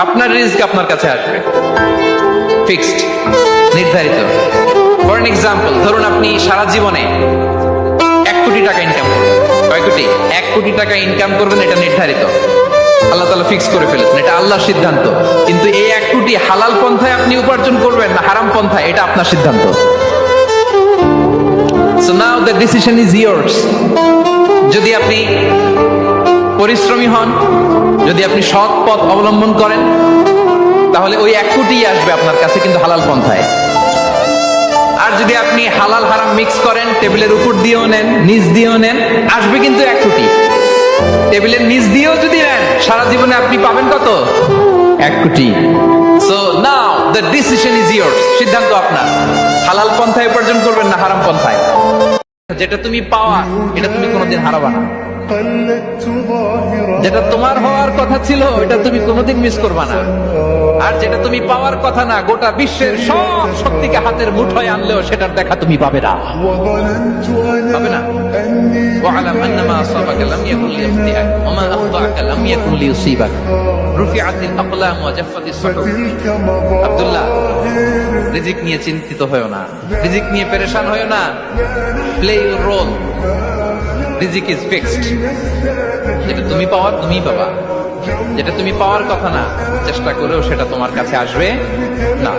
আপনার রিস্ক আপনার কাছে আসবে, ফিক্সড, নির্ধারিত। ফর এন এক্সাম্পল, ধরুন আপনি সারা জীবনে 1 কোটি টাকা ইনকাম করবেন। কয় কোটি? 1 কোটি টাকা ইনকাম করবেন, এটা নির্ধারিত, আল্লাহ তাআলা ফিক্স করে ফেলেছেন, এটা আল্লাহর সিদ্ধান্ত। কিন্তু এই 1 কোটি হালাল পন্থায় আপনি উপার্জন করবেন না হারাম পন্থায়, এটা আপনার সিদ্ধান্ত। So now the decision is yours. যদি আপনি পরিশ্রমী হন, যদি আপনি সৎ পথ অবলম্বন করেন, তাহলে ওই 1 কোটি আসবে আপনার কাছে, কিন্তু হালাল পন্থায়। আর যদি আপনি হালাল হারাম মিক্স করেন, টেবিলের উপর দিয়েও নেন, নিচ দিয়েও নেন, আসবে কিন্তু 1 কোটি। টেবিলের নিচ দিয়েও যদি নেন, সারা জীবনে আপনি পাবেন কত? 1 কোটি। So now the decision is years, সিদ্ধান্ত আপনার। হালাল পন্থায় উপার্জন করবেন না হারাম পন্থায়। যেটা তুমি পাওয়া, এটা তুমি কোনোদিন হারাবা না। যেটা তোমার হওয়ার কথা ছিল, এটা তুমি কোনোদিন মিস করবা না। আর যেটা তুমি পাওয়ার কথা না, গোটা বিশ্বের সব শক্তিকে হাতের মুঠোয় আনলেও সেটার দেখা তুমি পাবে না, পাবে না। ওয়ালাম আন্নামা আসাবাকা লাম ইয়াকুন লিয়াখতিআক ওয়া মা আখতাআকা লাম ইয়াকুন লিয়ুসিবাক রুফিআতিল আকলাম ওয়া জাফফাতিস সুহুফ। আব্দুল্লাহ, রিজিক নিয়ে চিন্তিত হয়ো না, রিজিক নিয়ে পেরেশান হয়ো না। প্লে ইউর রোল, রিজিক ইজ ফিক্সড। যেটা তুমি পাওয়ার তুমিই পাবা, যেটা তুমি পাওয়ার কথা না, চেষ্টা করেও সেটা তোমার কাছে আসবে না।